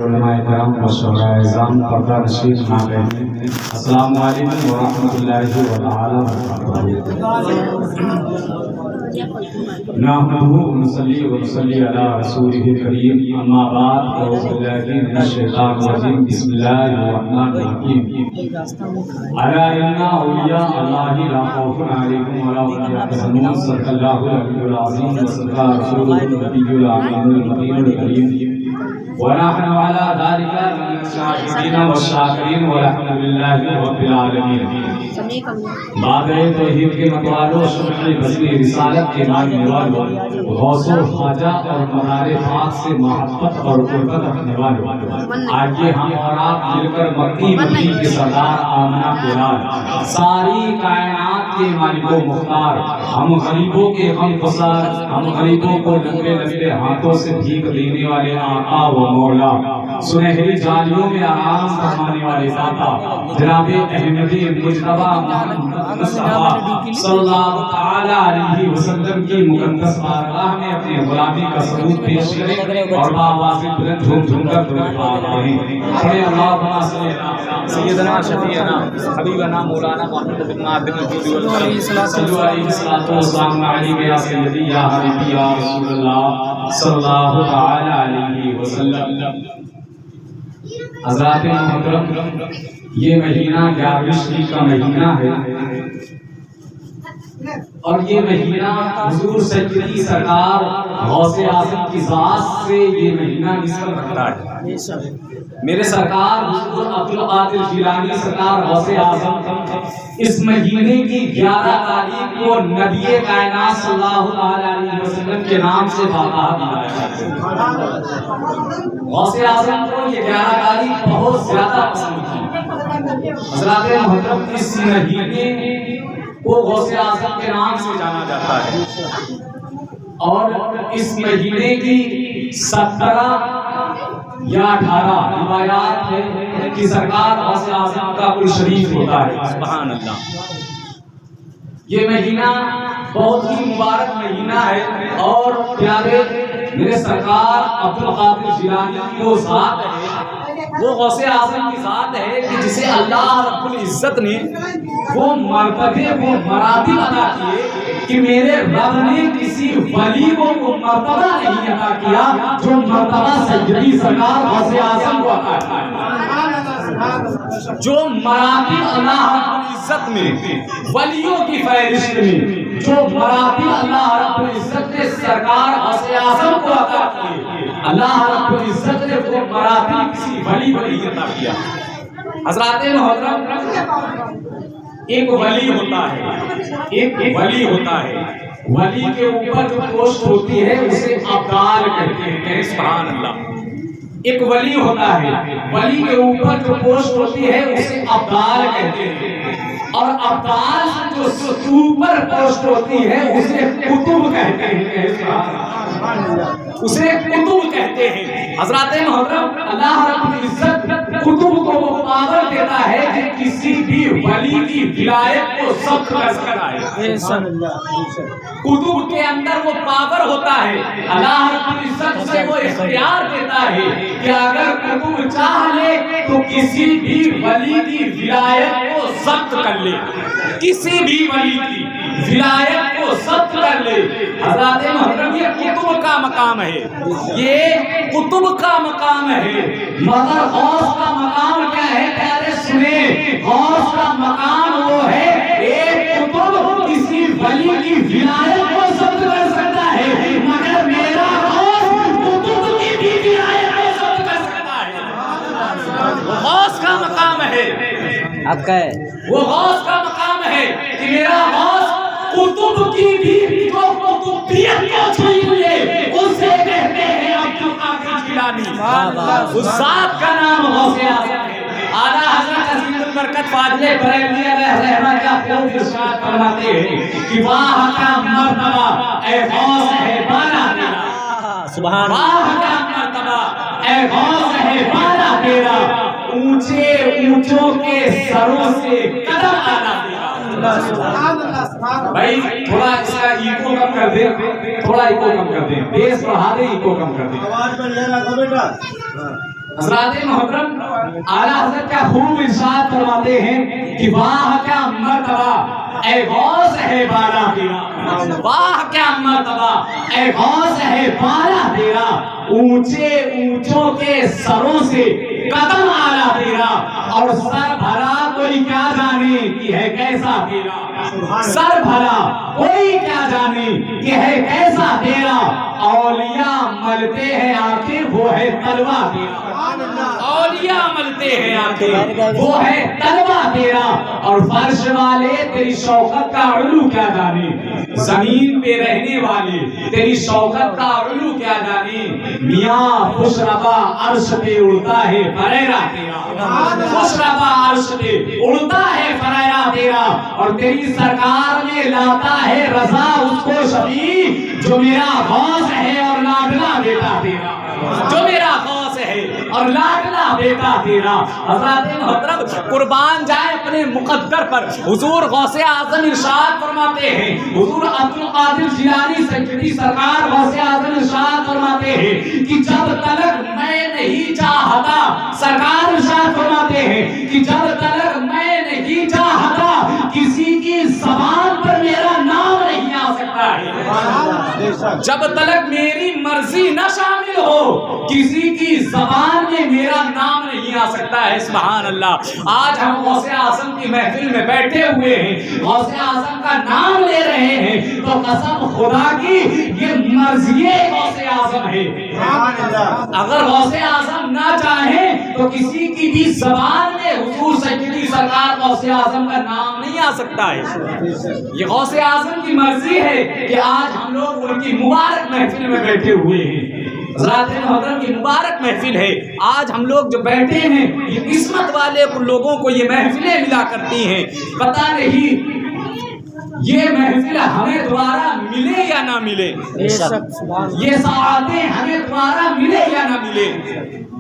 علماء کرام و شہداء اعظام پردہ نشین ناظرین السلام علیکم ورحمۃ اللہ وبرکاتہ۔ نحمده ونصلي ونصلي على رسوله الكريم اما بعد اعوذ بالله من الشيطان الرجيم بسم الله الرحمن الرحيم الا ان اولیاء اللہ لا خوف علیکم ولا هم يحزنون صدق اللہ العلی العظیم وصدق رسوله النبی الامین المتین الکریم ونحن على ذلك من الشاهدين والشاكرين والحمد لله رب العالمين۔ بعد توحید کے متوالو شمع بزم رسالت کے معنی والو غوث و خواجہ اور منار پاک سے محبت اور قربت رکھنے والو، آئیے ہم اور آپ مل کر مکی مکی کے سردار آمنہ بلال، ساری کائنات کے مالک و مختار، ہم غریبوں کے غم گسار، ہم غریبوں کو لمبے لمبے ہاتھوں سے بھیک دینے والے آقا و مولا، سنہری جالیوں میں آرام فرمانے والے داتا جناب احمدی مجتبی مصطفیٰ صلی اللہ علیہ وسلم کی مقدس بارگاہ میں اپنی غلامی کا ثبوت پیش کریں اور بآواز بلند جھوم جھوم کر درود پاک پڑھیں۔ پڑھیں اللہم صلی علی سیدنا شفیعنا حبیبنا مولانا محمد بن عبد الوجود والکریم صلو علیہ السلام علیہ یا سیدی یا حبیبی یا رسول اللہ صلی اللہ علیہ وسلم۔ حضرات محترم، یہ مہینہ 11ویں شریف کا مہینہ ہے اور یہ مہینہ حضور سیدی سرکار غوث اعظم کی ذات سے یہ مہینہ نسبت رکھتا ہے۔ میرے سرکار حضور عبدالقادر جیلانی سرکار غوث اعظم اس مہینے کی 11 تاریخ کو نبی کائنات صلی اللہ علیہ وسلم کے نام سے باقاعدہ دلایا جاتا ہے۔ غوث اعظم کو یہ 11 تاریخ بہت زیادہ پسند تھی۔ حضرات محترم، اس مہینے کو غوث اعظم کے نام سے جانا جاتا ہے اور اس مہینے کی 17 یا 18 روایات ہے کہ سرکار غوث اعظم کا کوئی شریف ہوتا ہے۔ سبحان اللہ، یہ مہینہ بہت ہی مبارک مہینہ ہے اور پیارے میرے سرکار عبدالقادر جیلانی کی وہ ذات ہے، وہ غوث اعظم کی ذات ہے کہ جسے اللہ رب العزت نے وہ مرتبے وہ مراتب عطا کیے کہ میرے رب نے کسی ولی کو وہ مرتبہ نہیں عطا کیا جو مرتبہ سیدی سرکار غوث اعظم کو عطا کیا۔ جو مراتب اللہ رب العزت نے ولیوں کی فہرست میں جو مراتب اللہ رب العزت نے سرکار غوث اعظم کو عطا کیے، اللہ رب العزت نے وہ مراتب کسی ولی عطا کیا۔ حضرات محترم، ایک ولی ہوتا ہے، ایک ولی ہوتا ہے، ولی کے اوپر جو پوسٹ ہوتی ہے اسے ابدال کہتے ہیں۔ کہیں سبحان اللہ۔ ایک ولی ہوتا ہے، ولی کے اوپر جو پوسٹ ہوتی ہے اسے ابدال کہتے ہیں اور ابدال جو اوپر پوسٹ ہوتی ہے اسے کتب کہتے ہیں۔ کہیں سبحان اللہ، اسے کتب کہتے ہیں۔ حضرات محترم، اللہ رب العزت کتب کو وہ پاور دیتا ہے کہ کسی بھی ولی کی ولایت کو ضبط کر سکتا ہے۔ کتب کے اندر وہ پاور ہوتا ہے، اللہ رب العزت سے وہ اختیار دیتا ہے کہ اگر کتب چاہ لے تو کسی بھی ولی کی ولایت کو ضبط کر لے، کسی بھی ولی کی ولایت کو ضبط کر لے۔ حضرات محترم، یہ کتب کا مقام ہے، یہ کتب کا مقام ہے، مگر غوث کا مقام کیا ہے؟ پیارے سنیں، غوث کا مقام وہ ہے ایک کتب کسی ولی کی ولایت کو ضبط کر سکتا ہے، مگر میرا غوث کتب کی بھی ولایت کو ضبط کر سکتا ہے۔ وہ غوث کا مقام ہے، آپ کا ہے، وہ غوث کا مقام ہے کہ میرا غوث کتب کی بھی جو کتبیت کو چھین لے اسے کہتے ہیں عبدالقادر جیلانی۔ اس ذات کا نام غوث اعظم ہے۔ اعلیٰ حضرت عظیم البرکت فاضل بریلوی علیہ رحمہ کا خوب ارشاد فرماتے ہیں کہ واہ کا مرتبہ اے غوث ہے بالا تیرا، سبحان اللہ، واہ کا مرتبہ اے غوث ہے بالا تیرا، اونچے اونچوں کے سروں سے قدم آنا تیرا۔ بھائی تھوڑا اس کا ایکو کم کر دیں، تھوڑا ایکو کم کر دیں، بیس بڑھا دیں، ایکو کم کر دیں۔ حضرات محترم اعلیٰ حضرت کیا خوب ارشاد فرماتے ہیں کہ واہ کیا مرتبہ اے غوث ہے بالا تیرا، واہ کیا مرتبہ اے غوث ہے بالا تیرا، اونچے اونچوں کے سروں سے قدم آلا تیرا، اور سر بھلا کوئی کیا جانے کہ ہے کیسا تیرا، سر بھلا کوئی کیا جانے کہ ہے کیسا تیرا، اولیاء ملتے ہیں آنکھیں وہ ہے تلوا تیرا، اولیاء ملتے ہیں آنکھیں وہ ہے تلوا تیرا، اور فرش والے تیری شوکت کا علو کیا جانے، زمین پہ رہنے والے تیری شوکت کا علو کیا جانے، میاں خوش ربا عرش پہ اڑتا ہے فریرہ تیرا، خوش ربا عرش پہ اڑتا ہے فریرہ تیرا، اور تیری سرکار میں لاتا ہے رضا اس کو شفیع جو میرا غوث ہے اور لاڈلا بیٹا تیرا، جو میرا غوث ہے اور لاڈلا بیٹا تیرا۔ حضرات محترم قربان جائے اپنے مقدر پر، حضور غوث اعظم ارشاد فرماتے ہیں، حضور عبد القادر جیلانی سیدی سرکار غوث اعظم ارشاد فرماتے ہیں کہ جب تلک میں نہیں چاہتا، سرکار ارشاد فرماتے ہیں کہ جب تلک میں نہیں چاہتا کسی کی زبان پر میرا نام نہیں آ سکتا ہے، جب تلک میری مرضی نہ شامل ہو کسی کی زبان میں میرا نام نہیں آ سکتا ہے۔ سبحان اللہ۔ آج ہم غوث اعظم کی محفل میں بیٹھے ہوئے ہیں، غوث اعظم کا نام لے رہے ہیں، تو قسم خدا کی یہ مرضی غوث اعظم ہے۔ اگر غوث اعظم نہ چاہیں تو کسی کی بھی زبان میں حضور سیدی سرکار غوث اعظم کا نام نہیں آ سکتا ہے۔ یہ غوث اعظم کی مرضی ہے کہ آج ہم لوگ ان کی مبارک محفل میں بیٹھے ہوئے ہیں۔ حضرات محترم کی مبارک محفل ہے، آج ہم لوگ جو بیٹھے ہیں یہ قسمت والے لوگوں کو یہ محفلیں ملا کرتی ہیں، پتہ نہیں یہ محفل ہمیں دوبارہ ملے یا نہ ملے، یہ سعادتیں ہمیں دوبارہ ملے یا نہ ملے،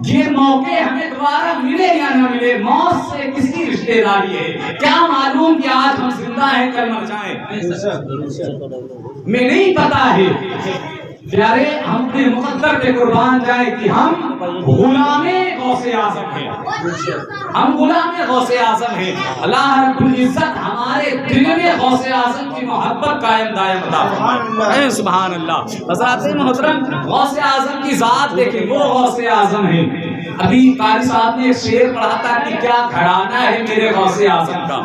یہ موقع ہمیں دوبارہ ملے یا نہ ملے، موت سے کس کی رشتہ داری ہے، کیا معلوم کہ آج ہم زندہ ہیں کل مر جائیں، میں نہیں پتا ہے۔ پیارے ہم اپنے مقدر پہ قربان جائیں کہ ہم غلام غوث اعظم ہیں، ہم غلام غوث اعظم ہیں۔ اللہ رب العزت ہمارے دل میں غوث اعظم کی محبت قائم دائم عطا فرمائے۔ سبحان اللہ۔ حضرات محترم غوث اعظم کی ذات دیکھیں، وہ غوث اعظم ہیں۔ ابھی قاری صاحب نے ایک شعر پڑھا تھا کہ کیا گھرانہ ہے میرے غوث اعظم کا۔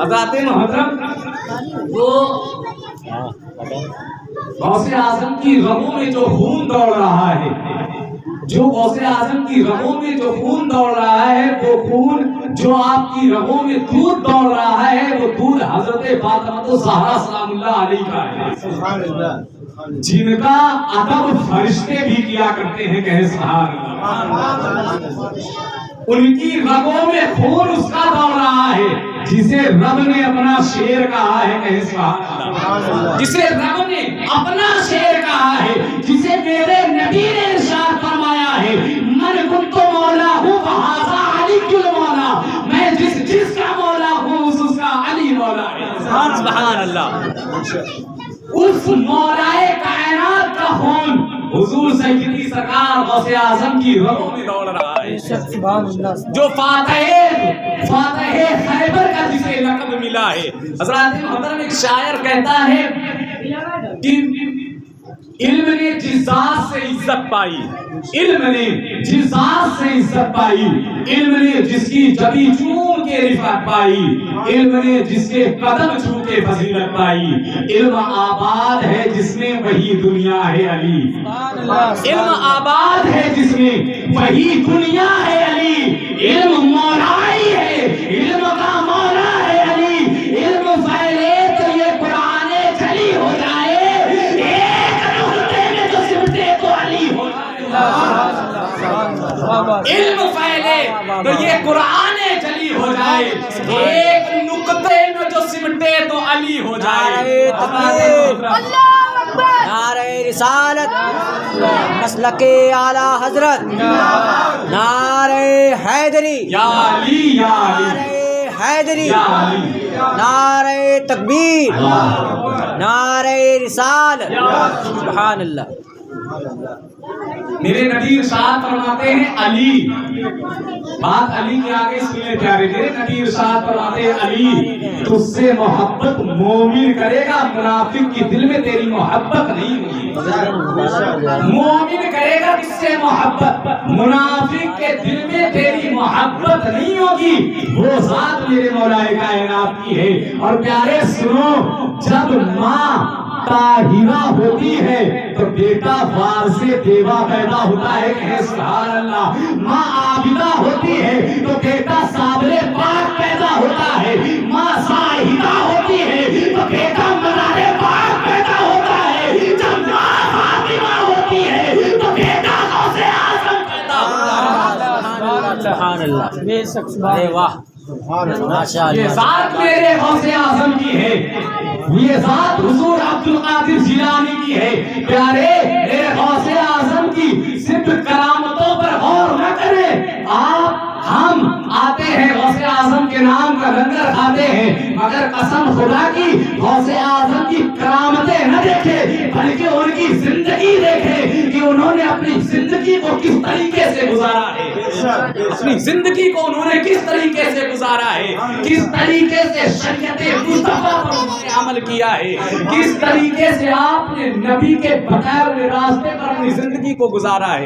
حضرات محترم وہ غوث اعظم کی رگوں میں جو خون دوڑ رہا ہے، جو غوث اعظم کی رگوں میں جو خون دوڑ رہا ہے، وہ خون جو آپ کی رگوں میں دودھ دوڑ رہا ہے، وہ دودھ حضرت فاطمہ الزہرا سلام اللہ علیہ کا ہے، جن کا ادب فرشتے بھی کیا کرتے ہیں، کہیں سبحان اللہ۔ ان کی رگوں میں خون اس کا دوڑ رہا ہے جسے رب نے اپنا شیر کہا ہے، کہیں سبحان اللہ، جسے رب نے اپنا شیر کہا ہے، جسے میرے نبی نے ارشاد فرمایا ہے، من کنت مولا ہوں فہذا علی کل مولا، میں جس کا مولا ہوں اس کا علی مولا ہے۔ سبحان اللہ۔ اس مولائے کائنات کا خون حضور سیدی سرکار غوث اعظم کی رگوں میں دوڑ رہا ہے، جو فاتح خیبر کا جسے لقب ملا ہے۔ حضرات محترم ایک شاعر کہتا ہے کہ علم نے جس ذات سے عزت پائی، علم نے جس ذات سے عزت پائی، علم نے جس کی جبی چوم کے رفعت پائی، علم نے جس کے قدم چھو کے فضیلت پائی، علم آباد ہے جس میں وہی دنیا ہے علی، علم آباد ہے جس میں وہی دنیا ہے علی، علم مولائی ہے، علم کا مولا ہے علی، علم پھیلے تو یہ قرآن جلی ہو جائے، علم پھیلے تو یہ قرآن جلی ہو جائے، ایک نقطے میں جو سمٹے تو علی ہو جائے۔ نعرہ رسالت، مسلک اعلی حضرت، نعرہ حیدری، یا علی یا علی، نعرہ حیدری، یا علی، نعرہ تکبیر، نعرہ رسالت۔ سبحان اللہ۔ میرے نبی ارشاد فرماتے ہیں علی، بات علی کے آگے سنیں پیارے، میرے نبی ارشاد فرماتے ہیں علی تجھ سے محبت مومن کرے گا، منافق کی دل میں تیری محبت نہیں ہوگی۔ مومن کرے گا کس سے محبت، منافق کے دل میں تیری محبت نہیں ہوگی، وہ ذات میرے مولا کائنات کی ہے۔ اور پیارے سنو، جب ماں طاہرہ ہوتی ہے تو بیٹا وارث دیوا پیدا ہوتا ہے، کہے سبحان اللہ۔ ماں عابدہ ہوتی ہے تو بیٹا صابر پاک پیدا ہوتا ہے، ماں زاہدہ ہوتی ہے تو بیٹا مزار پاک پیدا ہوتا ہے، جب ماں فاطمہ ہوتی ہے تو بیٹا غوث اعظم پیدا ہوتا ہے۔ سبحان اللہ، بے شک، ارے واہ، ماشاء اللہ۔ یہ ذات میرے غوث اعظم کی ہے، یہ ذات حضور عبد القادر جیلانی کی ہے۔ پیارے میرے غوث اعظم کی صرف کرامتوں پر غور نہ کریں، ہم آتے ہیں غوث اعظم کے نام کا لنگر کھاتے ہیں، مگر قسم خدا کی غوث اعظم کی کرامتیں نہ دیکھیں، بلکہ ان کی زندگی دیکھیں کہ انہوں نے اپنی زندگی کو کس طریقے سے گزارا ہے، اپنی زندگی کو انہوں نے کس طریقے سے گزارا ہے، کس طریقے سے شریعت مصطفیٰ پر انہوں نے عمل کیا ہے، کس طریقے سے آپ نے نبی کے بتائے ہوئے راستے پر اپنی زندگی کو گزارا ہے۔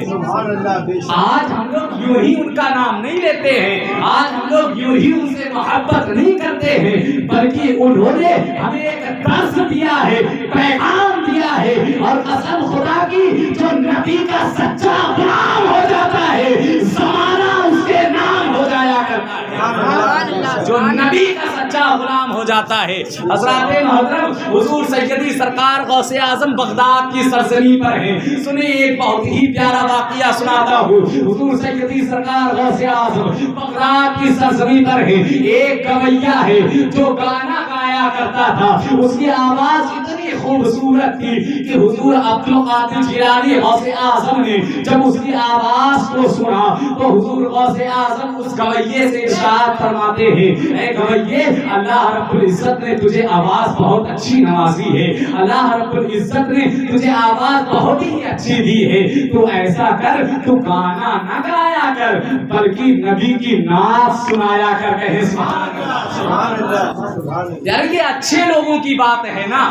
آج ہم لوگ یوں ہی ان کا نام نہیں لیتے ہیں، آج ہم لوگ یوں ہی ان سے محبت نہیں کرتے ہیں، بلکہ انہوں نے ہمیں ایک درس دیا ہے، پیغام دیا ہے، اور قسم خدا کی جو نبی کا سچا غلام ہو جاتا ہے زمانہ اس کے نام ہو جایا کرتا ہے، جو نبی کا سچا غلام ہو جاتا ہے۔ حضرات محترم، حضور سیدی سرکار غوث اعظم بغداد کی سرزمین پر ہیں۔ سنیں ایک بہت ہی پیارا واقعہ سناتا ہوں۔ حضور سیدی سرکار غوث اعظم بغداد کی سرزمین پر ہیں۔ ایک گویا ہے جو گانا گایا کرتا تھا، اس کی آواز اتنی خوبصورت تھی کہ حضور عبد القادر جیلانی غوث اعظم نے جب اس کی آواز کو سنا تو حضور غوث اعظم اس گویے سے ارشاد فرماتے ہیں، اے گویے، اللہ رب العزت نے تجھے آواز بہت اچھی نوازی ہے، اللہ رب العزت نے تجھے آواز بہت ہی اچھی دی ہے، تو ایسا کر، تو گانا نہ گایا کر بلکہ نبی کی نعت سنایا کر، کہے سبحان اللہ۔ یار یہ اچھے لوگوں کی بات ہے نا،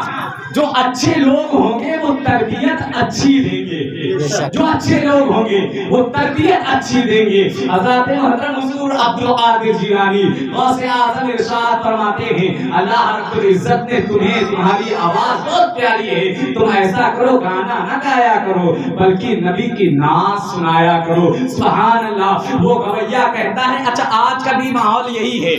جو اچھے لوگ ہوں گے وہ تربیت اچھی دیں گے، جو اچھے لوگ ہوں گے وہ تربیت اچھی دیں گے۔ حضرت محترم حضور عبد القادر جیلانی غوث اعظم ارشاد فرماتے ہیں، اللہ رب العزت نے تمہیں، تمہاری آواز بہت پیاری ہے، تم ایسا کرو، گانا نہ گایا کرو بلکہ نبی کی نعت سنایا کرو۔ سبحان اللہ۔ وہ گویا کہتا ہے، اچھا آج کا بھی ماحول یہی ہے،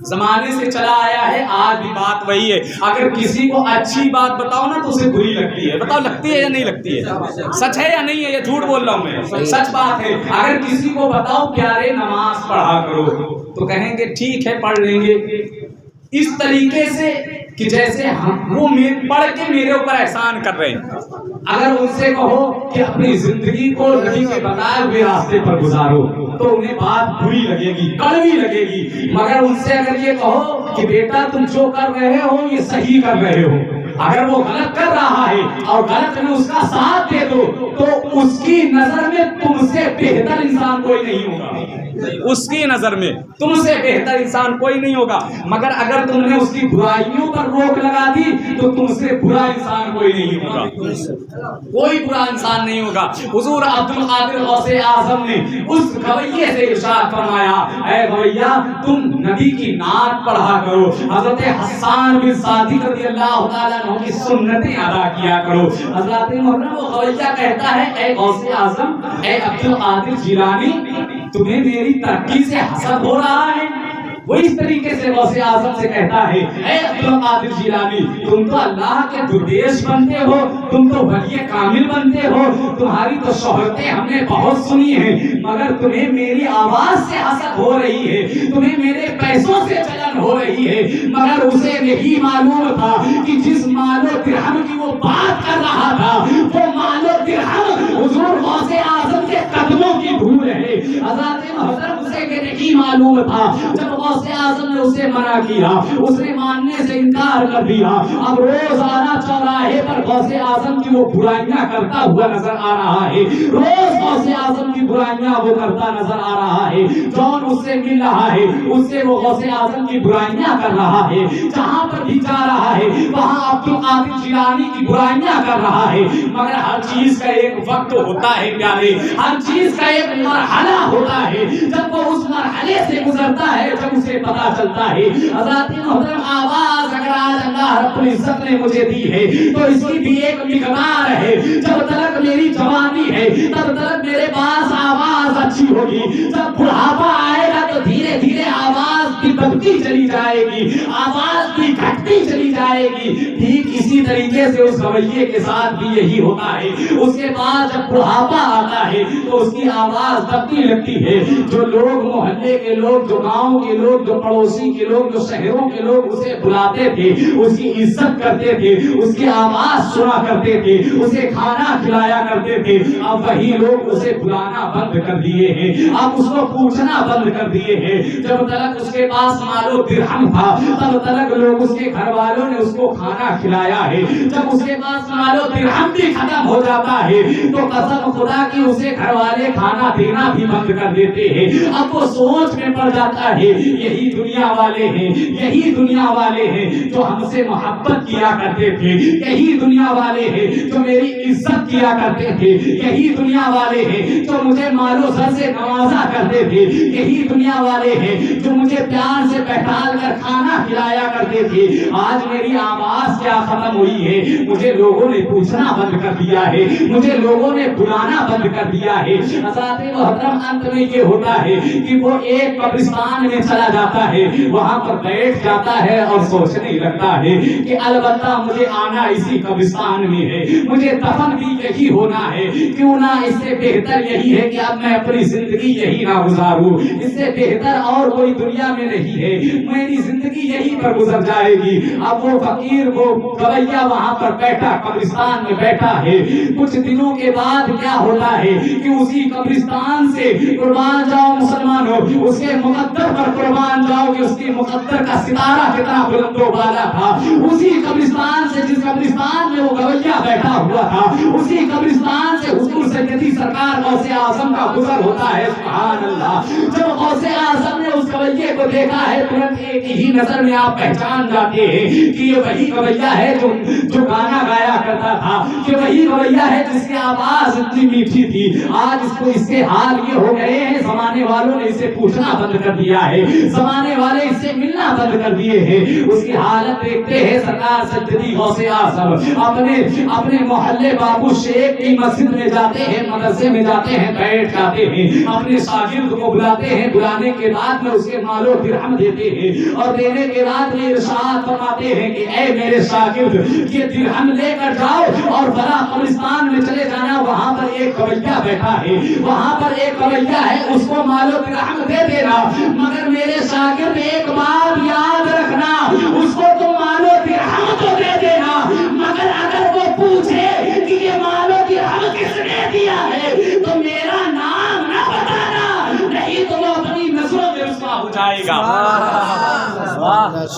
زمانے سے چلا آیا ہے، آج بھی بات وہی ہے، اگر کسی کو اچھی بات بتاؤ نا تو اسے بری لگتی ہے۔ بتاؤ لگتی ہے یا نہیں لگتی ہے؟ سچ ہے یا نہیں ہے؟ یہ جھوٹ بول رہا ہوں میں، سچ بات ہے۔ اگر کسی کو بتاؤ پیارے نماز پڑھا کرو تو کہیں گے ٹھیک ہے پڑھ لیں گے، اس طریقے سے کہ جیسے وہ پڑھ کے میرے اوپر احسان کر رہے ہیں۔ اگر ان سے کہو کہ اپنی زندگی کو نبی کے بتائے ہوئے راستے پر گزارو تو انہیں بات بری لگے گی، کڑوی لگے گی، مگر ان سے اگر یہ کہو کہ بیٹا تم جو کر رہے ہو یہ صحیح کر رہے ہو، اگر وہ غلط کر رہا ہے اور غلط میں اس کا ساتھ دے دو تو اس کی نظر میں تم سے بہتر انسان کوئی نہیں ہوگا، اس کی نظر میں تم سے بہتر انسان کوئی نہیں ہوگا، مگر اگر تم نے اس کی برائیوں پر روک لگا دی تو تم سے برا انسان کوئی نہیں ہوگا، کوئی برا انسان نہیں ہوگا۔ حضور عبد القادر غوث اعظم نے اس گویے سے ارشاد فرمایا، اے گویا تم نبی کی نعت پڑھا کرو، حضرت حسان بن ثابت رضی اللہ تعالیٰ عنہ کی سنتیں ادا کیا کرو۔ حضرت محترم وہ گویا کہتا ہے، اے غوث اعظم، اے عبد القادر جیلانی، تمہیں میری ترقی سے حسد ہو رہا ہے؟ وہ اس طریقے سے غوث اعظم سے کہتا ہے، اے عبد القادر جیلانی، تم تو اللہ کے درویش بنتے ہو، تم تو ولی کامل بنتے ہو، تمہاری تو شہرتیں ہم نے بہت سنی ہیں، مگر تمہیں میری آواز سے حسد ہو رہی ہے، تمہیں میرے پیسوں سے جلن ہو رہی ہے، مگر اسے نہیں معلوم تھا کہ جس مال و درہم کی وہ بات کر رہا تھا وہ مال و درہم حضور غوث اعظم کے قدموں کی دھول ہے۔ حضرت محترم اسے یہ نہیں معلوم تھا جب غوث غوث اعظم نے اسے منع کیا, اس نے ماننے سے انکار کر دیا. اب روزانہ چوراہے پر غوث اعظم کی وہ برائیاں کرتا ہوا نظر آ رہا ہے, روز غوث اعظم کی برائیاں وہ کرتا نظر آ رہا ہے. جون اس سے مل رہا ہے, اس سے وہ غوث اعظم کی برائیاں کر رہا ہے. جہاں پر بھی جا رہا ہے وہاں عبد القادر جیلانی کی برائیاں کر رہا ہے. مگر ہر چیز کا ایک وقت ہوتا ہے پیارے, ہر چیز کا ایک مرحلہ ہوتا ہے. جب وہ اس مرحلے سے گزرتا ہے جب اسے پتا چلتا ہے حضرات محترم آواز اگر آج اللہ رب العزت نے مجھے دی ہے تو اس کی بھی ایک مقدار ہے. جب تک میری جوانی ہے تب تک میرے پاس آواز اچھی ہوگی, جب بڑھاپا آئے گا تو دھیرے دھیرے آواز بھی بڑھتی چلی جائے گی, آواز بھی گھٹتی چلی جائے گی. ٹھیک اسی طریقے سے اس رویے کے ساتھ بھی یہی ہوتا ہے. اس کے بعد جب بڑھاپا آتا ہے تو اس کی آواز دبتی لگتی ہے. جو لوگ محلے کے لوگ, جو گاؤں کے لوگ, جو پڑوسی کے لوگ, جو شہروں کے لوگ اسے بلاتے تھے, اس کی عزت کرتے تھے, اس کی آواز سنا کرتے تھے, اسے کھانا کھلایا کرتے تھے, اب وہی لوگ اسے بلانا بند کر دیے ہیں, اب اس کو پوچھنا بند کر دیے ہیں. جب تک اس کے پاس مال و درہم تھا تب تک لوگ اس کے گھر والوں نے اس کو کھانا کھلایا ہے. جب اس کے پاس مال و درہم بھی ختم ہو جاتا ہے تو قسم خدا کی اسے گھر والے کھانا دینا بھی بند کر دیتے ہیں. اب وہ سوچ میں پڑ جاتا ہے یہی دنیا والے ہیں, یہی دنیا والے ہیں جو ہم سے محبت کیا کرتے تھے, یہی دنیا والے ہیں جو میری عزت کیا کرتے تھے, یہی دنیا والے ہیں جو مجھے مال و زر سے نوازا کرتے تھے, یہی دنیا والے ہیں جو مجھے پیار سے بیٹھال کر کھانا کھلایا کرتے تھے. آج میری آواز کیا ختم ہوئی ہے, مجھے لوگوں نے پوچھنا بند کر دیا ہے, مجھے لوگوں نے بلانا بند کر دیا ہے. حضرات محترم انت میں یہ ہوتا ہے کہ وہ ایک قبرستان میں چلا جاتا ہے, وہاں پر بیٹھ جاتا ہے اور سوچنے لگتا ہے کہ البتہ مجھے آنا اسی قبرستان میں ہے, مجھے دفن بھی یہی ہونا ہے, کیوں نہ اس سے بہتر یہی ہے کہ اب میں اپنی زندگی یہی نہ گزاروں, اس سے بہتر اور کوئی دنیا میں نہیں ہے, میری زندگی یہی پر گزر جائے گی. اب وہ فقیر, وہ گویا وہاں پر بیٹھا, قبرستان میں بیٹھا ہے. کچھ دنوں کے بعد کیا ہوتا ہے کہ اسی قبرستان سے قربان جاؤ مسلمانوں, اس کے مقدر پر قربان جاؤ کہ اس کی مقدر کا ستارہ کتنا بلند و بالا تھا. اسی قبرستان سے, جس قبرستان میں وہ گویا بیٹھا ہوا تھا, اسی قبرستان سے حضور سیدی سرکار غوث اعظم کا گزر ہوتا ہے. سبحان اللہ. جب غوث اعظم نے اس گویے کو دیکھا ہے ترنت ایک ہی نظر میں آپ پہچان جاتے ہیں کہ یہ وہی گویا ہے جو گانا گایا کرتا تھا, کہ وہی گویا ہے جس کی آواز اتنی میٹھی تھی. آج اس کے حال یہ ہو گئے ہیں, زمانے والوں نے اسے پوچھنا بند کر دیا ہے, زمانے والے اس سے ملنا بند کر دیے ہیں. اس کی حالت دیکھتے ہیں سرکار سیدی غوث اعظم اپنے محلے بابو شیخ کی مسجد میں جاتے ہیں, مدرسے میں جاتے ہیں, بیٹھ جاتے ہیں, اپنے شاگرد کو بلاتے ہیں. بلانے کے بعد میں اس کے مال و درہم دیتے ہیں اور دینے کے بعد میں ارشاد فرماتے ہیں کہ اے میرے شاگرد, یہ درہم لے کر جاؤ اور بڑا قبرستان میں چلے جانا, وہاں پر ایک گویا بیٹھا ہے, وہاں پر ایک گویا ہے, اس کو مال و درہم دے دینا. مگر میرے شاگرد ایک بات یاد رکھنا, اس کو تم مال و درہم تو دے دینا, مگر اگر وہ پوچھے کہ یہ مال و درہم کس نے دیا ہے تو میرا نام نہ بتانا, نہیں تو وہ اپنی نظروں میں رسوا ہو جائے گا.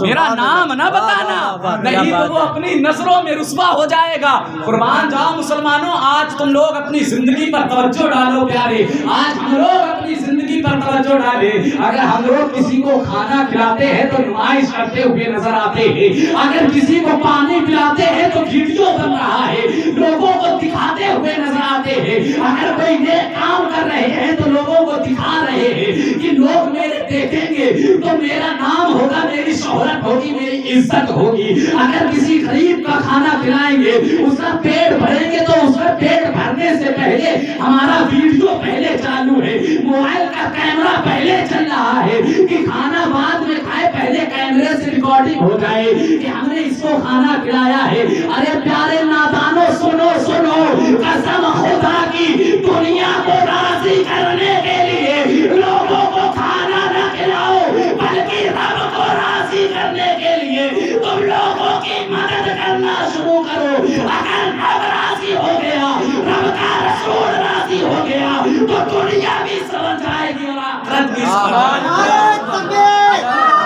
میرا نام نہ بتانا, نہیں تو وہ اپنی نظروں میں رسوا ہو جائے گا. قربان جاؤ مسلمانوں, آج تم لوگ اپنی زندگی پر توجہ ڈالو پیارے, آج ہم لوگ اپنی زندگی پر توجہ ڈالیں. اگر ہم لوگ کسی کو کھانا کھلاتے ہیں تو نمائش کرتے ہوئے نظر آتے ہیں, اگر کسی کو پانی پلاتے ہیں تو ویڈیو بن رہا ہے, لوگوں کو دکھاتے ہوئے نظر آتے ہیں. اگر کوئی نیک کام کر رہے ہیں تو لوگوں کو دکھا رہے ہیں کہ لوگ میرے دیکھیں گے تو میرا نام ہوگا, میری شہرت ہوگی, میری عزت ہوگی. اگر کسی غریب کا کھانا کھلائیں گے, اس کا پیٹ بھریں گے تو اس کا پیٹ بھرنے سے پہلے ہمارا ویڈیو پہلے چالو ہے, موبائل کا کیمرہ پہلے چل رہا ہے کہ کھانا بعد میں کھائے, پہلے کیمرے سے ریکارڈنگ ہو جائے کہ ہم نے اس کو کھانا کھلایا ہے. ارے پیارے نادانو سنو سنو, قسم خدا کی, دنیا کو راضی کرنے کے لیے لوگوں کو کھانا نہ کھلاؤ بلکہ رب کو راضی کرنے کے لیے تم لوگوں کی مدد کرنا شروع کرو. اگر رب راضی ہو گیا, رب کا رسول راضی ہو گیا تو دنیا بھی سمجھ جائے گی اور آخرت بھی سمجھ جائے گی.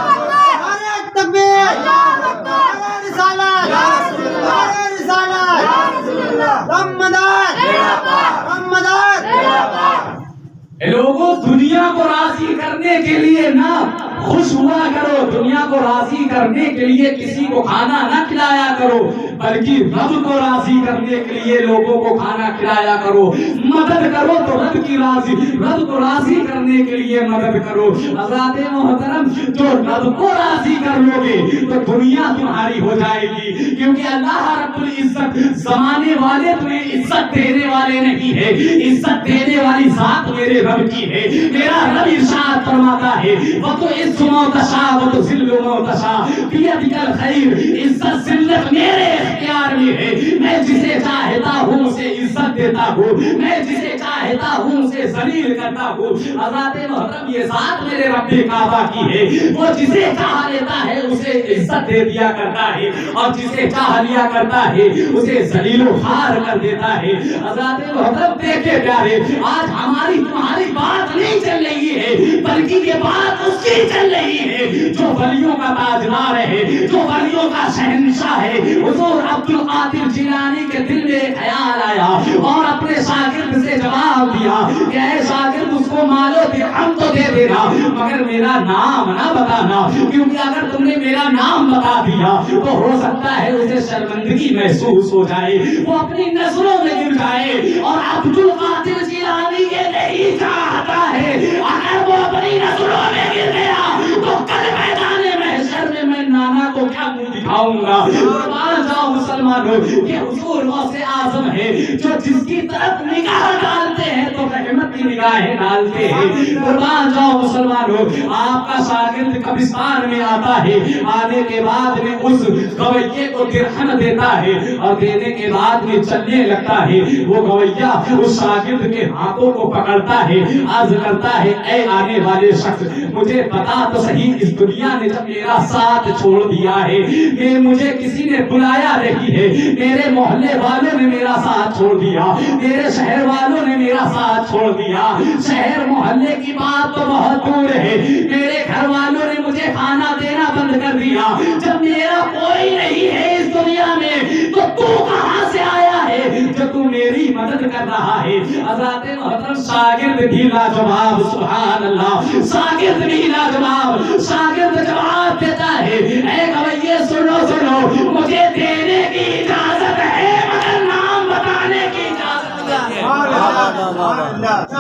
کرنے کے لیے نہ خوش ہوا کرو، دنیا کو راضی کرنے کے لیے کسی کو کھانا نہ کھلایا کرو، بلکہ رب کو راضی کرنے کے لیے لوگوں کو کھانا کھلایا کرو۔ مدد کرو تو رب کو راضی کرنے کے لیے مدد کرو۔ حضرات محترم، جو رب کو راضی کر لو گے تو دنیا تمہاری ہو جائے گی، کیونکہ اللہ رب العزت زمانے والے تمہیں عزت دینے والے نہیں ہے، عزت دینے والی ذات میرے رب کی ہے۔ میرا رب ارشاد فرماتا ہے وَتُعِزُّ مَن تَشَاءُ وَتُذِلُّ مَن تَشَاءُ بِيَدِكَ الْخَيْرُ، عزت ذلت میرے اختیار میں ہے، میں جسے چاہتا ہوں اسے عزت دیتا ہوں، میں جسے چاہتا ہوں اسے ذلیل کرتا ہوں۔ حضرات محترم، یہ ذات میرے رب کعبہ کی ہے، وہ جسے چاہ لیتا ہے اسے عزت دے دیا کرتا ہے، اور جسے چاہ لیا کرتا ہے اسے ذلیل و خوار کر دیتا ہے۔ حضرات محترم دیکھے پیارے، آج ہماری تمہاری بات نہیں چل رہی ہے، بلکہ یہ بات اس کی چل رہی ہے جو ولیوں کا تاجدار ہے، جو ولیوں کا شہنشاہ ہے۔ حضور عبد القادر جیلانی کے دل میں ایک خیال آیا اور اپنے شاگرد سے جواب دیا کہ اے شاگرد، اس کو مال و درہم تو دے دینا مگر میرا نام نہ بتانا، کیونکہ اگر تم نے میرا نام بتا دیا تو ہو سکتا ہے اسے شرمندگی محسوس ہو جائے، وہ اپنی نظروں میں گر جائے۔ اور عبد القادر جیلانی یہ نہیں چاہتا ہے، اگر وہ اپنی نظروں میں گر گیا تو کل میدان محشر میں میں نانا کو کیا منہ دکھاؤں گا۔ قربان جاؤ مسلمانوں، یہ حضور غوث اعظم ہے جو جس کی طرف نگاہ ڈالتے ہیں تو رحمت کی نگاہیں ڈالتے ہیں۔ قربان جاؤ مسلمانوں، آپ کا شاگرد قبرستان میں آتا ہے، آنے کے بعد میں اس گویے کو درہم دیتا ہے، اور دینے کے بعد میں چلنے لگتا ہے۔ وہ گویا اس شاگرد کے ہاتھوں کو پکڑتا ہے، عرض کرتا ہے اے آنے والے شخص، مجھے بتا تو صحیح، اس دنیا نے جب میرا ساتھ چھوڑ دیا ہے، کہ مجھے کسی نے بلایا نہیں ہے، میرے محلے والوں نے میرا ساتھ چھوڑ دیا، میرے شہر والوں نے میرا ساتھ چھوڑ دیا، شہر محلے کی بات تو بہت دور ہے، میرے گھر والوں نے مجھے کھانا دینا بند کر دیا، جب میرا کوئی نہیں ہے اس دنیا میں تو کہاں سے آیا ہے جو تو میری مدد کر رہا ہے۔ حضرات محترم، شاگرد بھی لاجواب، سبحان اللہ، شاگرد بھی لاجواب، شاگرد جواب دیتا ہے اے گویے سنو سنو، مجھے دینے کی اجازت ہے مگر نام بتانے کی اجازت نہیں ہے۔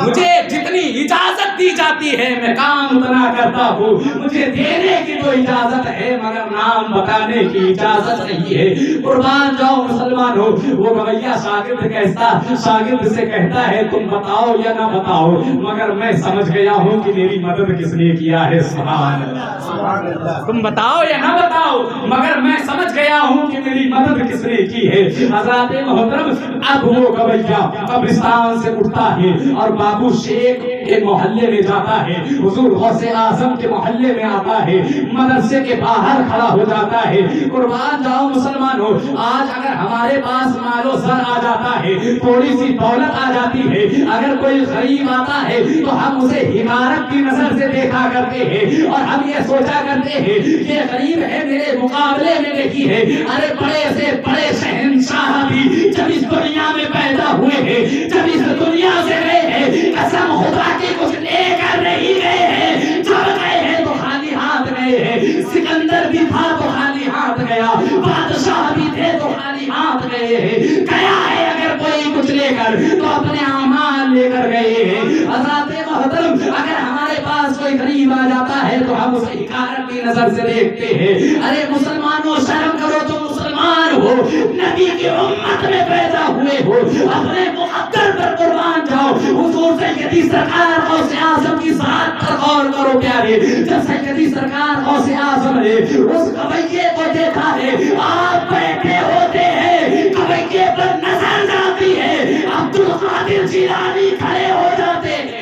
مجھے جتنی اجازت دی جاتی ہے میں کام اتنا کرتا ہوں، مجھے دینے کی تو اجازت ہے مگر نام بتانے کی اجازت نہیں ہے۔ قربان جاؤ مسلمانوں، وہ گویا شاگرد سے کہتا ہے تم بتاؤ یا نہ بتاؤ مگر میں سمجھ گیا ہوں کہ میری مدد کس نے کیا ہے۔ سبحان اللہ، تم بتاؤ یا نہ بتاؤ مگر میں سمجھ گیا ہوں کہ میری مدد کس نے کی ہے۔ حضرات محترم، اب وہ گویا قبرستان سے اٹھتا ہے اور بابو شیخ کے محلے میں جاتا ہے، حضور غوث اعظم کے محلے میں آتا ہے، مدرسے کے باہر کھڑا ہو جاتا ہے۔ قربان جاؤ مسلمانوں، آج اگر ہمارے پاس مال و زر آ جاتا ہے، تھوڑی سی دولت آ جاتی ہے، اگر کوئی غریب آتا ہے تو ہم اسے حقارت کی نظر سے دیکھا کرتے ہیں، اور ہم یہ سوچا کرتے ہیں کہ غریب ہے میرے مقابلے میں نہیں ہے۔ ارے بڑے سے بڑے شہنشاہ بھی جب اس دنیا میں پیدا ہوئے ہیں، جب اس دنیا سے گئے ہیں، قسم خدا کی کچھ لے کر نہیں گئے ہیں، جب گئے ہیں تو خالی ہاتھ گئے ہیں۔ سکندر بھی تھا تو خالی ہاتھ گیا، بادشاہ بھی تھے تو خالی ہاتھ گئے ہیں۔ گیا ہے اگر کوئی کچھ لے کر تو اپنے اعمال لے کر گئے ہیں۔ حضرات محترم، اگر ہمارے پاس کوئی غریب آ جاتا ہے تو ہم اسے حقارت کی نظر سے دیکھتے ہیں۔ ارے مسلمانوں، شرم کرو، تم مسلمان ہو، نبی کی امت میں پیدا ہوئے ہو، اپنے مقدر پر قربان جاؤ۔ حضور سیدی سرکار غوث اعظم کی ذات پر غور کرو پیارے، جب سیدی سرکار غوث اعظم نے اس گویے کو دیکھا ہے، آپ بیٹھے ہوتے ہیں، گویے پر نظر جاتی ہے، عبد القادر جیلانی کھڑے ہو جاتے ہیں،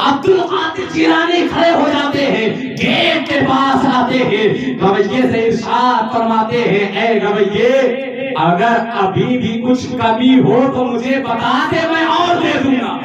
عبد القادر جیلانی کھڑے ہو جاتے ہیں، گیٹ کے پاس آتے ہیں، گویے سے ارشاد فرماتے ہیں اے گویے، اگر ابھی بھی کچھ کمی ہو تو مجھے بتا دے، میں اور دے دوں گا۔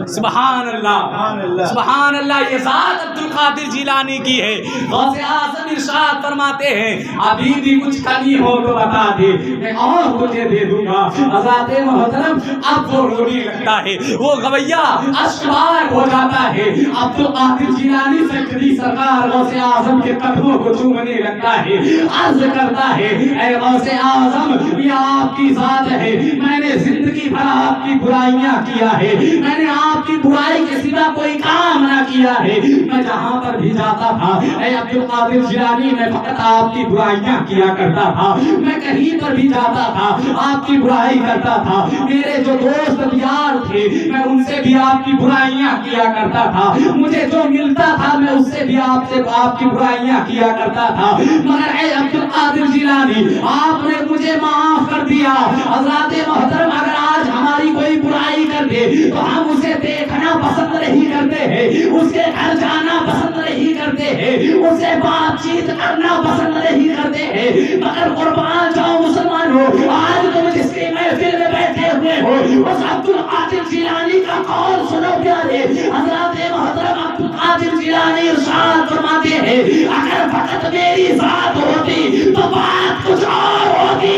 سبحان اللہ، سبحان اللہ، یہ ذات عبد القادر جیلانی کی ہے۔ غوث اعظم ارشاد فرماتے ہیں ابھی بھی کچھ کمی ہو تو بتا دے، میں اور تجھے دے دوں گا۔ حضرات محترم، اب وہ رونے لگتا ہے، وہ گویا اشکبار ہو جاتا ہے عبد القادر جیلانی سیدی سرکار غوث اعظم کے قدموں کو چومنے لگتا ہے، عرض کرتا ہے اے غوث اعظم یہ آپ کی ذات ہے، میں نے زندگی بھر آپ کی برائیاں کیا ہے، میں نے آپ کی برائی کے سوا کوئی کام نہ کیا ہے، میں جہاں پر بھی جاتا تھا اے عبد القادر جیلانی میں فقط آپ کی برائیاں کیا کرتا تھا، میں کہیں پر بھی جاتا تھا آپ کی برائی کرتا تھا، میرے جو دوست یار تھے میں ان سے بھی آپ کی برائیاں کیا کرتا تھا، مجھے جو ملتا تھا میں اس سے بھی آپ کی برائیاں کیا کرتا تھا، مگر اے عبد القادر جیلانی آپ نے مجھے معاف کر دیا۔ حضرات محترم اگر آج ہماری کوئی برائی کر دے تو ہم اسے دیکھنا پسند نہیں کرتے ہیں، اس کے گھر جانا پسند نہیں کرتے ہیں، اس سے بات چیت کرنا پسند نہیں کرتے ہیں، مگر قربان جاؤ مسلمانوں آج تم جس کی محفل میں بیٹھے ہوئے ہو اس عبد القادر جیلانی کا قول سنو پیارے۔ حضرات محترم عبد القادر جیلانی ارشاد فرماتے ہیں اگر فقط میری ذات ہوتی تو بات کچھ اور ہوتی،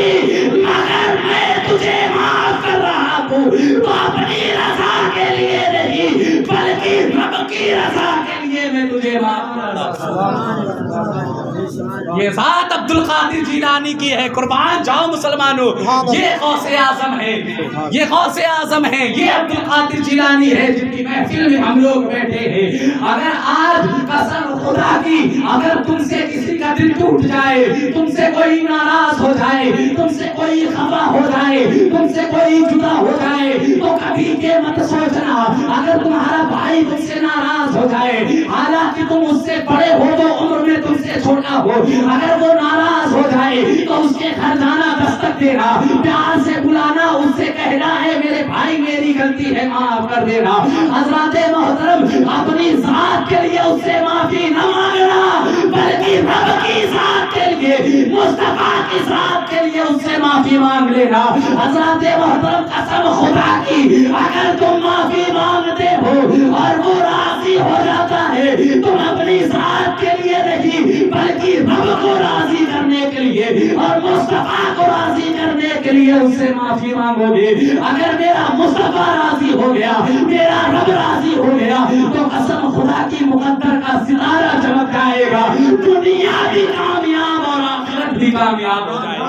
مگر میں تجھے معاف کر رہا ہوں تو اپنی رضا کے لیے نہیں بلکہ رب کی رضا کے لیے میں تجھے معاف کر رہا ہوں۔ یہ ذات عبد القادر جیلانی کی ہے، قربان جاؤ مسلمانوں، یہ غوث اعظم ہے، یہ غوث اعظم ہے، یہ عبد القادر جیلانی ہے جن کی محفل میں ہم لوگ بیٹھے ہیں۔ اگر آج قسم خدا کی اگر تم سے کسی کا دل ٹوٹ جائے، تم سے کوئی ناراض ہو جائے، تم سے کوئی خفا ہو جائے، تم سے کوئی جدا ہو جائے تو کبھی یہ مت سوچنا اگر تمہارا بھائی تم سے ناراض ہو جائے حالانکہ تم اس سے بڑے ہو تو عمر میں تم سے چھوٹا ہو، اگر وہ ناراض ہو جائے تو اس کے گھر جانا، دستک دینا، پیار سے بلانا، اس سے کہنا ہے میرے بھائی میری غلطی ہے معاف کر دینا۔ حضرات محترم اپنی ذات کے لیے اس سے معافی نہ مانگنا بلکہ رب کی ذات کے لیے، مصطفیٰ کی ذات کے لیے اس سے معافی مانگ لینا۔ حضرات محترم قسم خدا کی اگر تم معافی مانگتے ہو اور وہ راضی ہو جاتا ہے تم اپنی ذات کے لیے نہیں بلکہ رب کو راضی کرنے کے لیے اور مصطفیٰ کو راضی کرنے کے لیے اس سے معافی مانگو گے۔ اگر میرا مصطفیٰ راضی ہو گیا، میرا رب راضی ہو گیا تو قسم خدا کی مقدر کا ستارہ چمک جائے گا، دنیا بھی کامیاب اور آخرت بھی کامیاب ہو جائے گی،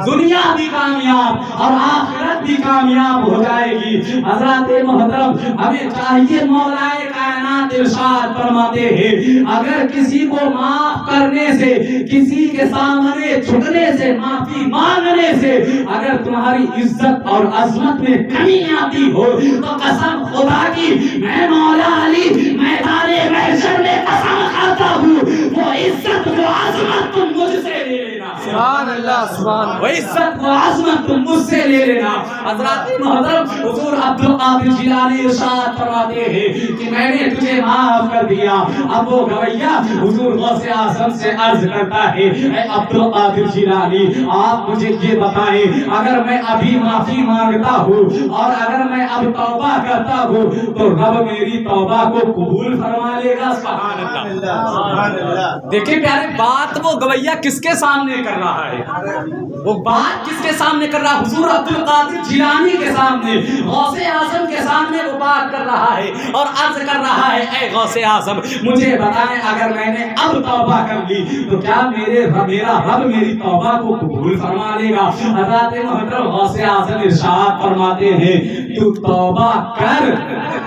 دنیا بھی کامیاب اور آخرت بھی کامیاب ہو جائے گی۔ حضرات محترم ہمیں چاہیے مولا کائنات ارشاد فرماتے ہیں اگر کسی کو معاف کرنے سے، کسی کے سامنے جھکنے سے، معافی مانگنے سے اگر تمہاری عزت اور عظمت میں کمی آتی ہو تو قسم خدا کی میں مولا علی میدان محشر میں قسم کھاتا ہوں وہ عزت وہ عظمت تم مجھ سے لے لینا، سبحان اللہ سبحان اللہ، وہ عزت وہ عظمت تم مجھ سے لے لینا۔ حضرات محترم حضور عبد القادر جیلانی ارشاد فرماتے ہیں کہ میں نے تجھے معاف کر دیا۔ اب وہ گویا حضور غوث اعظم سے عرض کرتا ہے اے عبد القادر جیلانی آپ مجھے یہ بتائیں اگر میں ابھی معافی مانگتا ہوں اور اگر میں اب توبہ کرتا ہوں تو رب میری توبہ کو قبول فرما لے گا؟ سبحان اللہ۔ دیکھیں پیارے بات وہ گویا کس کے سامنے کر رہا ہے، وہ بات کس کے سامنے کر رہا ہے؟ حضور عبد القادر جیلانی کے سامنے، غوث اعظم کے سامنے وہ بات کر رہا ہے اور عرض کر رہا ہے اے غوث اعظم مجھے بتائیں اگر میں نے اب توبہ کر لی تو کیا میرا رب میری توبہ کو قبول فرما لے گا؟ حضرات محترم غوث اعظم ارشاد فرماتے ہیں تو توبہ کر،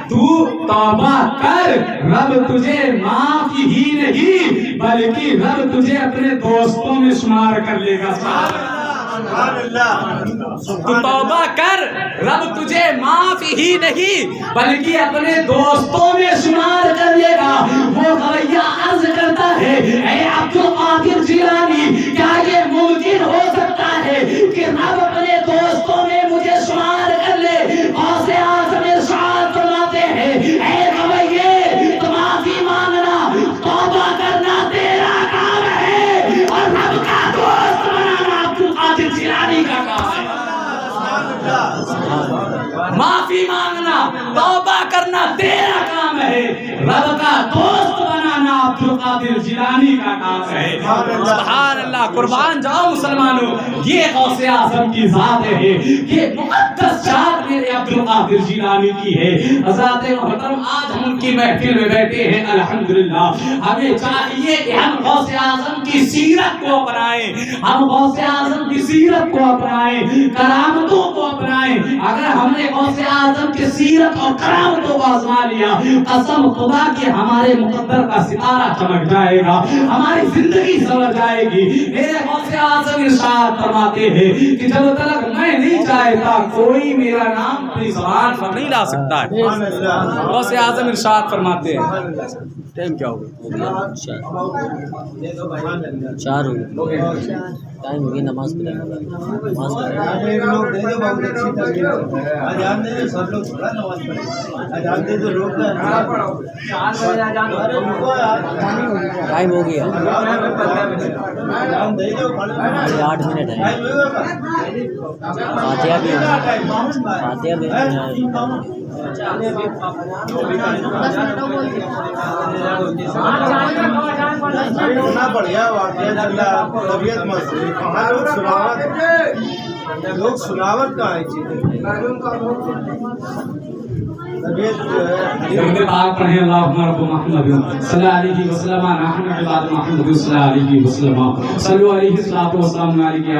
تو توبہ کر، رب تجھے معاف ہی نہیں بلکہ رب تجھے اپنے دوستوں میں شمار کر لے گا۔ تو توبہ کر، رب تجھے معاف ہی نہیں بلکہ اپنے دوستوں میں شمار کر لے گا۔ وہ گویا عرض کرتا ہے اے عبد القادر جیلانی کیا یہ ممکن ہو سکتا ہے کہ رب اپنے دوستوں میں مجھے شمار کر لے؟ غوث اعظم ارشاد فرماتے ہیں اے گویے تو معافی مانگنا، توبہ کرنا تیرا کام ہے اور رب کا دوست بنانا عبد القادر جیلانی کا کام ہے۔ معافی مانگنا، توبہ کرنا تیرا کام ہے رہے، رب کا دوست بنانا عبد القادر جیلانی کا کام ہے۔ سبحان اللہ، قربان جاؤ مسلمانوں، یہ غوث اعظم کی ذات ہے، یہ مقدس ذات میرے عبد القادر جیلانی کی ہے۔ حضرات محترم، آج ہم ان کی محفل میں بیٹھے ہیں، الحمدللہ ہمیں چاہیے کہ ہم غوث اعظم کی سیرت کو اپنائیں، ہم غوث اعظم کی سیرت کو اپنائیں، کرامتوں کو اپنائیں۔ اگر ہم نے غوث اعظم کی سیرت اور کرامتوں کو آزما لیا، قسم خدا کہ ہمارے مقدر کا ستارہ چمک جائے گا، ہماری زندگی سنور جائے گی۔ میرے غوث اعظم ارشاد فرماتے ہیں کہ جب تک میں نہیں چاہتا کوئی میرا نام اپنی زبان پر نہیں لا سکتا ہے۔ غوث اعظم ارشاد فرماتے ہیں، ٹائم کیا ہوگا؟ 4 ہو گئے، ٹائم ہوگی، نماز پڑھیں گے، نماز ٹائم ہو گیا، 8 منٹ ہے، فاتحہ بھی فاتحہ بھی لوگ سناوت کا ہے درود پاک پڑھیں، اللہم رب محمد صلی اللہ علیہ وسلم، نحن عباد محمد صلی اللہ علیہ وسلم، صلو علیہ الصلوۃ والسلام علیہ